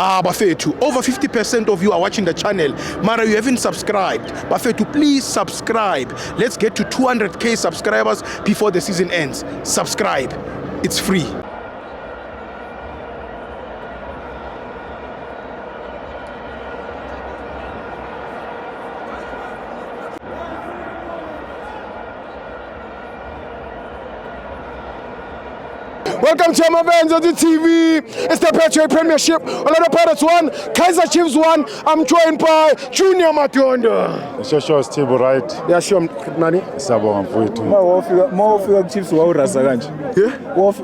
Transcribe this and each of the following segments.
Bafethu, over 50% of you are watching the channel. Mara, you haven't subscribed. Bafethu, please subscribe. Let's get to 200k subscribers before the season ends. Subscribe. It's free. Welcome to my fans on the TV. It's the Petro Premiership. Orlando Pirates 1, Kaizer Chiefs 1. I'm joined by Junior Matondo. Sure, Steve, right? Yeah, sure, Nani. Sabonga mfowethu. Mawufika Chiefs wawurasa kanje.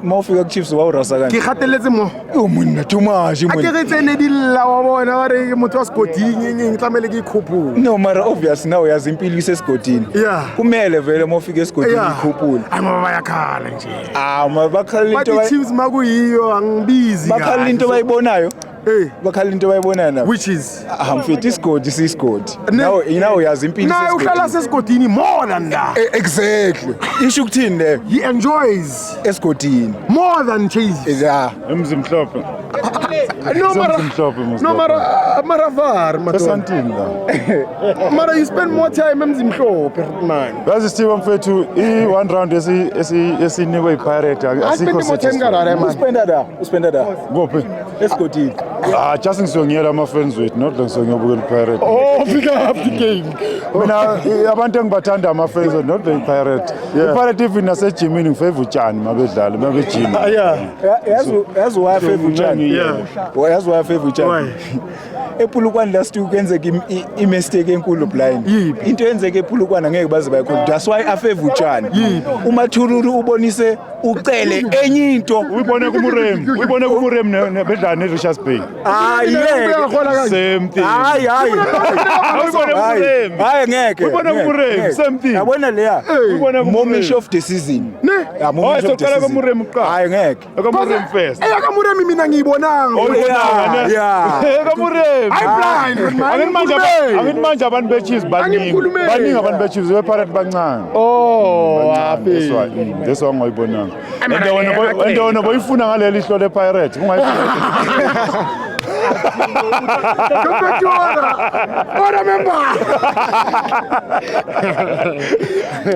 Mawufika Chiefs wawurasa kanje. Ke gateletse mo. Monna tumashi monna. Ake re tsene dilla wa bona wa re motho wa Scotting ngeng tlamele ke ikhupula. No mara obvious now uyazi impilo isesgodini. Yeah. Kumele vele mawufika esgodini ikhuphula. Ayima bayakhala nje. Mabakhala into Chiefs makuyiyo angibizi. Bakhala into bayibonayo. Hey, bakhala into bayibonayo na. which is mfethu isigodi sisigodi. Now uyazi impilo isesgodini. Naye uhlala sesgodini more than that. Exactly. Isho ukuthini le? He enjoys esgodini more than cheese. Yeah. Emzimhlophe. No mara var Santini la. Mara you spend more time emzimhlophe man. Yazi Steve mfowethu i1 round esinikwe iPirate asikho uspenda da Ngophi? esgodini. Just ngisongiyela ama friends wethu not ngiyobukela iPirate. Oh, pick up the game. Mina abantu engibathanda ama friends not the iPirate. iPirate even nasejimini ngifavor utshani mabedlala mabejima. Yeah. Yazi why favor utshani? Yazi why favor utshani? ePulukwane last week kwenzeka imistake enkulu blind. Into yenzeka ePulukwane ngeke baze bayikhona. That's why afavor utshani. uMathululu ubonise ucele enye into uyibone kumurem nebedlala neRichards Bay. Yeah. Same thing. Hayi ngeke. Uyibone kumurem same thing. Yabona leya. Moment of the season. Moment of the season. Hayi ngeke. Akamurem first. Akamurem mina ngiyibonanga. Yeah. Akamurem. I'm blind. Angithi manje abantu beChiefs baningi abantu beChiefs bePirate bancane. Oh, happy. That's why ngiyibonanga. Ende wona boyifuna ngaleli hlo lePirate ungayifuna. Ora member.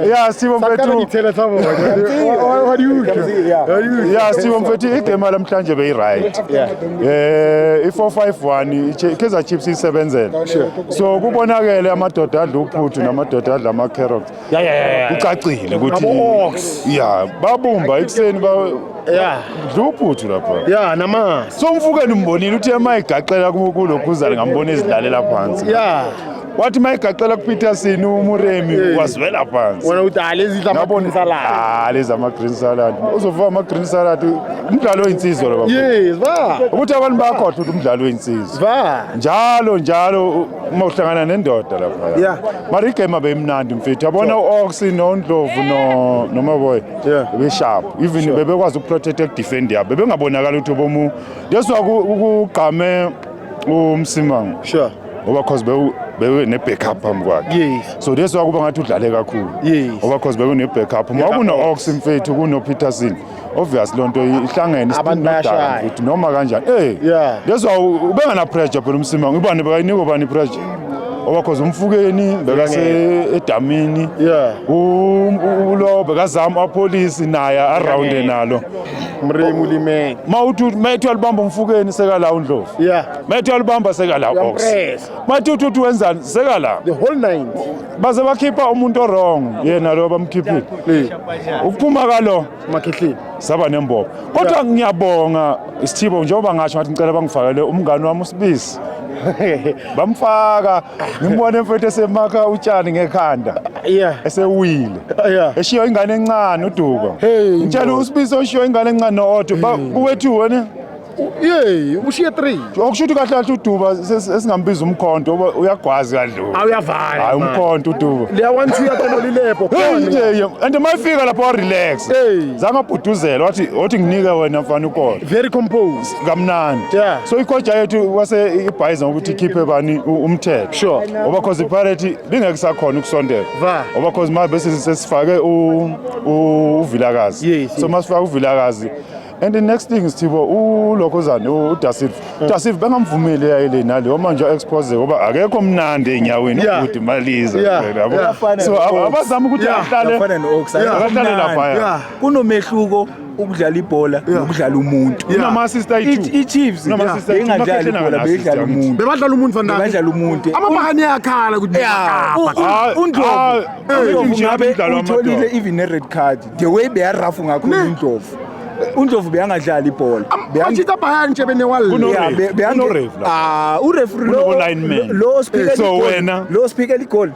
Yeah, Steve mfethu. What do you? Yeah, Steve mfethu igame lamhlanje beyi right. I451 Kaizer Chiefs isebenzela. So kubonakele amadoda adla uphuthu namadoda adla ama carrots. Yeah. Ucacile ukuthi babumba ekseni dla uphuthu lapha. Yeah, nama. So Mfukeni umbonile uthi emayigaxela kulokhuzana ngambona ezidlalela phansi. Yeah. Wathi mayigaqela kuPeterson uMuremi wazwela phansi. Wona udala ezidla ama-green salad. Leza ama-green salad. Uzova ama-green salad umdlalo oyinsizwa lo baba. Yes, va. Ukuthi abantu bayakhohlwa ukuthi umdlalo oyinsizwa. Va. Njalo uma uhlangana nendoda lapha. Yeah. Mara igame abemnandi mfethu. Yabona uOx noNdlovu noMaboy. Be sharp. Even bebekwazi ukuprotect ekudefend yabo. Bebengabonakala ukuthi bomu. Deswa ukugqame uMsimang. Sure. Ngoba cause bewe ne backup phambi kwakhe. Yes. So deswa kuba ngathi udlale kakhulu. Yes. Ngoba cause bewe ne backup. Uma kunoOx mfethu kunoPeterson. Obviously lonto ihlangene bayashaya mfethu noma kanjani. Yeah. Deswa ubengana pressure phela uMsimang. Ubani bekayinika ubani pressure. Ngoba cause Umfukeni bekase edamini. Yeah. Ulo bekazama apolice naye around nalo. Mremu limene. Mawuthi alibamba Umfukeni seka la uNdlovu. Yeah. Mawuthi alibamba seka la Ox. Mawuthi wenzani seka la. The whole nine. Baze bakhipha umuntu wrong yena lo bamkhiphile. Ukuphuma kalo Makhihlini. Saba nembobo. Kodwa ngiyabonga Sithibo njengoba ngasho ngathi ngicela bangifakele umngani wami uSibisi. Bamfaka ngibone mfethu esemakha utshani ngekhanda. Yeah. Esewile. Yeah. Eshiya ingane encane uDuka. Ngitshela uSibisi oshiya ingane encane noOtto. Kuwethu wena Yeah, ushiye 3. Okushuthi kahle kahle uDuba esingambiza umkhonto uyagwazi kadlula. Awuyavala. Hayi umkhonto uDuba. Liyawanthi yathana lilepo khona. Nje and mayifika lapho relax. Zanga bhuduzela wathi nginike wena mfana ukona. Very composed. Kamnandi. Yeah. So ikhoja yethu wase ibhayiza ukuthi ikhiphe bani umthetho. Sure. Ngoba cause iPirate bingekusakhona ukusondela. Ngoba cause manje bese sesifake uVilakazi. Yes. So masifaka uVilakazi And the next thing is Thibo uLokozana uDasif bengamvumeli yayile naleyo manje expose ngoba akekho mnandi enyaweni ukuthi maliza yabo. So abazama ukuthi ahlale afana no-Oxide ahlale lapha. Kunomehluko ukudlala ibhola nokudlala umuntu. Kunama assist ayi2. I-Chiefs bengadlala ibhola bedlala umuntu. Bebadlala umuntu Van Dijk. Bedlala umuntu. Amabhakani ayakhala ukuthi uNdlovu ngabe utholile even ne-red card. The way beyarafu ngakho uNdlovu. uNdlovu beyangadlala ibhola. Bachitha Bayern nje benewali. Ureferee lo speaker so wena lo speaker igol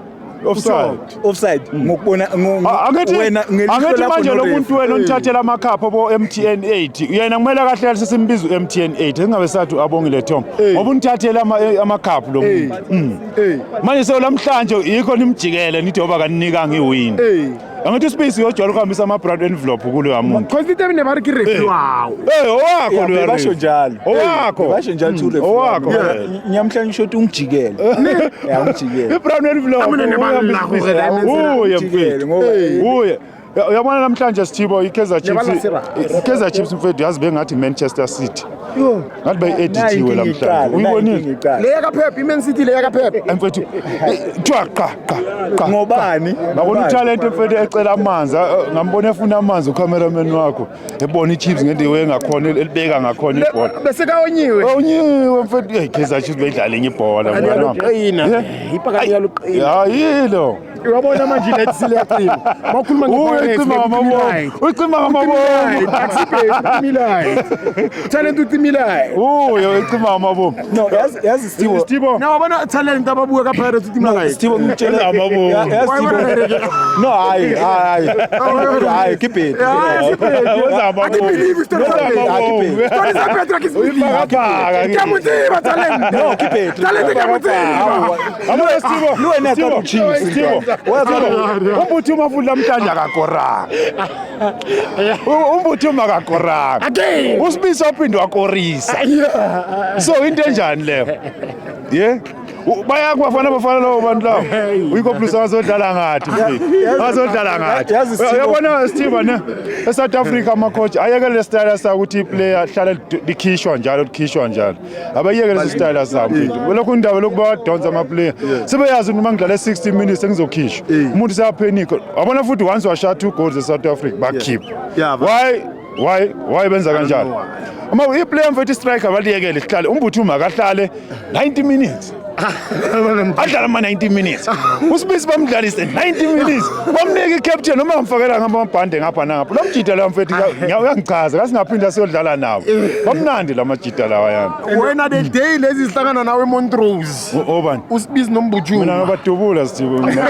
offside ngokubona wena angithi manje lo muntu wena onithathela amakhapha bo MTN 8 yena kumele kahle sisimbiza uMTN 8 engabe sathi abongile Tom ngoba unithathela amakhapha lo muntu manje selamhlanje yikho nimjikele nithi oba kaninika ngiwin angithi space yojwala ukuhambisa ama brand envelope kulo yamuntu because the never ki review wow owakho lo basho njalo owakho basho njalo tu review owakho nyamhlanje usho ukuthi ungijikele ungijikele i-brown envelope uye uyabona namhlanje Sithibo iKaizer Chiefs mfethu yazi bengathi Manchester City ngathi bayi-edithiwe namhlanje uyibonile leya kaPep iMan City leya kaPep mfethu thiwa qa ngobani ngabona utalent mfethu ecela amanzi ngambona efuna amanzi ucameraman wakho ebona iChiefs ngendwe engakhona elibeka ngakhona ibhola bese kawonyiwe mfethu iKaizer Chiefs bedlala enye ibhola mwana wami ipakani yaluqina yayilo uyabona manje lethi siliyaqina makhuluma uyicima ngamabomu talent utimilay uyicima ngamabomu no yazi Sithibo na wabona talent ababuka kaPirates utimilay Sithibo ngitshela ngamabomu no hayi keep it I believe it's story za Petra kisifika kamutima talent no keep it talent kamutima amona Sithibo luwena ka Chiefs umbuthi umafunda namhlanje akakoranga umbuthi umakakoranga usibisa uphinde wakorisa so into enjani leyo bayakubafana bafana lawo bantu lawo uyikho plus azodlala ngathi azodlala ngathi uyabona Sithibo ne eSouth Africa ama-coach ayekele style sakuthi iplayer hlala likhishwa njalo abayekele style sabo lokho indaba lokuba wadonsa ama-player sebeyazi noma ngidlala 60 minutes sengizokhishwa umuntu seyaphenic wabona futhi once washaya 2 goals eSouth Africa bakhip why benza kanjalo ama iplayer mfethu striker baliyekele sihlale umbuthi akahlale 90 minutes adlala ama 90 minutes usibisi bamdlalise 90 minutes bamnika i-captain noma ngamfakela ngamabhande ngapha nangapha lomjida la mfethu uyangichaza kasingaphinda siyodlala nabo bamnandi lamajida lawa yana wena the day lezi sihlangana nawe eMontrose obani usibisi nombujuma mina ngabadubula Sithibo mina